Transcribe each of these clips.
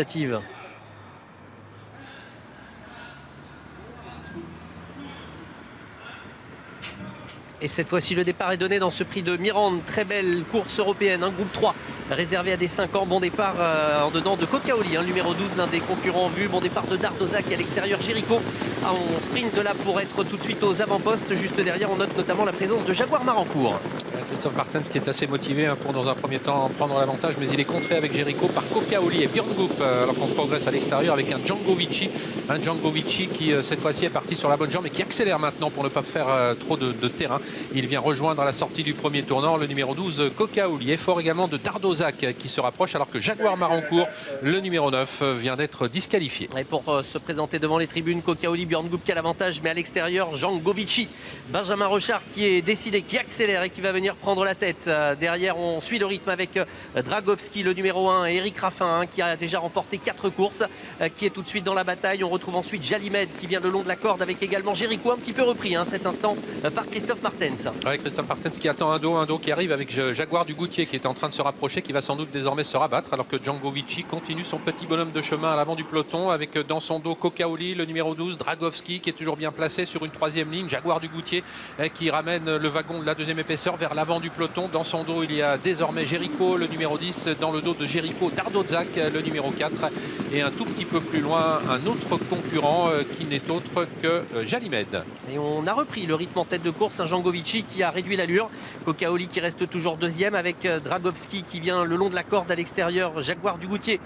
tentative. Et cette fois-ci, le départ est donné dans ce prix de Mirande. Très belle course européenne, un groupe 3 réservé à des 5 ans. Bon départ en dedans de Cocaoli, numéro 12, l'un des concurrents en vue. Bon départ de Dardozac et à l'extérieur Jericho. On sprint là pour être tout de suite aux avant-postes. Juste derrière, on note notamment la présence de Jaguar Marancourt. Christophe Martens qui est assez motivé pour dans un premier temps prendre l'avantage, mais il est contré avec Jericho par Cocaoli et Björn Goop, alors qu'on progresse à l'extérieur avec un Django Vici qui cette fois-ci est parti sur la bonne jambe et qui accélère maintenant pour ne pas faire trop de terrain. Il vient rejoindre à la sortie du premier tournant le numéro 12 Cocaoli. Effort également de Dardozac qui se rapproche alors que Jaguar Marancourt, le numéro 9, vient d'être disqualifié. Et pour se présenter devant les tribunes, Cocaoli, Björn Goop qui a l'avantage, mais à l'extérieur Django Vici, Benjamin Rochard qui est décidé, qui accélère et qui va venir prendre la tête. Derrière, on suit le rythme avec Dragowski, le numéro 1, et Eric Raffin qui a déjà remporté 4 courses, qui est tout de suite dans la bataille. On retrouve ensuite Jalimed qui vient le long de la corde avec également Jericho, un petit peu repris cet instant par Christophe Martens. Avec Christophe Martens qui attend un dos qui arrive avec Jaguar du Goutier qui est en train de se rapprocher, qui va sans doute désormais se rabattre, alors que Django Vici continue son petit bonhomme de chemin à l'avant du peloton avec dans son dos Cocaoli, le numéro 12, Dragowski qui est toujours bien placé sur une 3e ligne, Jaguar du Goutier qui ramène le wagon de la 2e épaisseur vers l'avant du peloton. Dans son dos, il y a désormais Jericho, le numéro 10. Dans le dos de Jericho, Dardozac, le numéro 4. Et un tout petit peu plus loin, un autre concurrent qui n'est autre que Jalimed. Et on a repris le rythme en tête de course. Django Vici qui a réduit l'allure. Cocaoli qui reste toujours 2e avec Dragowski qui vient le long de la corde à l'extérieur. Jaguar du Goutier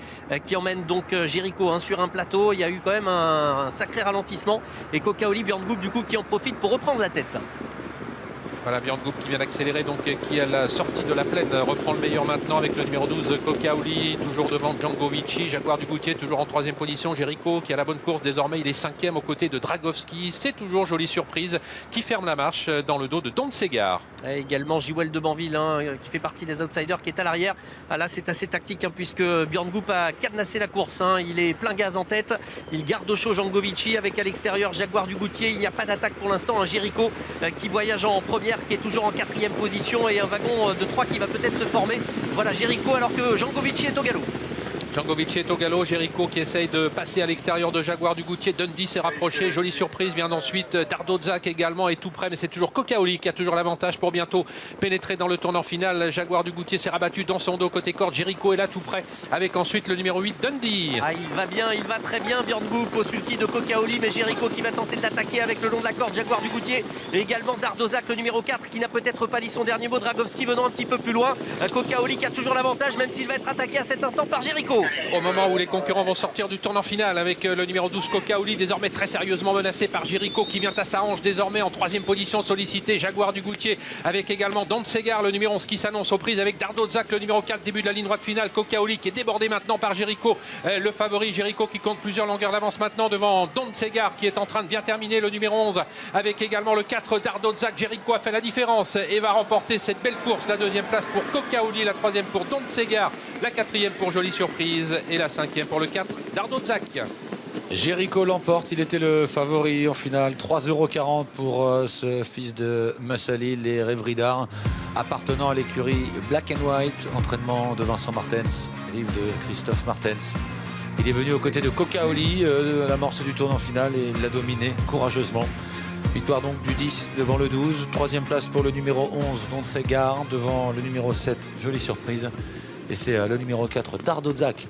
qui emmène donc Jericho sur un plateau. Il y a eu quand même un sacré ralentissement. Et Cocaoli, Björn Goop du coup qui en profite pour reprendre la tête. Voilà, Björn Goop qui vient d'accélérer, donc qui à la sortie de la plaine reprend le meilleur maintenant avec le numéro 12 Cocaoli, toujours devant Django Vici, Jaguar du Goutier toujours en 3e position, Jericho qui a la bonne course, désormais il est 5e aux côtés de Dragowski, c'est toujours jolie surprise qui ferme la marche dans le dos de Don Segar. Et également Jiwel de Banville qui fait partie des outsiders qui est à l'arrière. Là c'est assez tactique puisque Björn Goop a cadenassé la course, il est plein gaz en tête, il garde au chaud Django Vici avec à l'extérieur Jaguar du Goutier. Il n'y a pas d'attaque pour l'instant, Jericho qui voyage en première, qui est toujours en 4e position, et un wagon de 3 qui va peut-être se former. Voilà Jericho alors que Django Vici est au galop. Django Vici est au galop, Jericho qui essaye de passer à l'extérieur de Jaguar du Goutier, Dundee s'est rapproché, jolie surprise, vient ensuite Dardozac également est tout près, mais c'est toujours Cocaoli qui a toujours l'avantage pour bientôt pénétrer dans le tournant final. Jaguar du Goutier s'est rabattu dans son dos côté corde, Jericho est là tout près avec ensuite le numéro 8 Dundee. Il va bien, il va très bien Björn Goop au sulky de Cocaoli, mais Jericho qui va tenter de l'attaquer avec le long de la corde, Jaguar du Goutier, et également Dardozac le numéro 4 qui n'a peut-être pas dit son dernier mot, Dragowski venant un petit peu plus loin, Cocaoli qui a toujours l'avantage même s'il va être attaqué à cet instant par Jericho. Au moment où les concurrents vont sortir du tournant final avec le numéro 12 Cocaoli désormais très sérieusement menacé par Jericho qui vient à sa hanche désormais en 3e position sollicité, Jaguar du Goutier avec également Don Segar le numéro 11 qui s'annonce aux prises avec Dardozac le numéro 4, début de la ligne droite finale, Cocaoli qui est débordé maintenant par Jericho, le favori Jericho qui compte plusieurs longueurs d'avance maintenant devant Don Segar qui est en train de bien terminer, le numéro 11 avec également le 4 Dardozac. Jericho a fait la différence et va remporter cette belle course, la 2e place pour Cocaoli, la 3e pour Don Segar, la 4e pour jolie surprise et la 5e pour le 4 Dardozac. Jericho l'emporte, il était le favori en finale. 3,40 € pour ce fils de Muscle Hill et Rêverie d'Art, appartenant à l'écurie Black and White, entraînement de Vincent Martens, livre de Christophe Martens. Il est venu aux côtés de Cocaoli à l'amorce du tournant final et il l'a dominé courageusement. Victoire donc du 10 devant le 12, 3e place pour le numéro 11 Don Segar devant le numéro 7, jolie surprise. Et c'est le numéro 4 Dardozac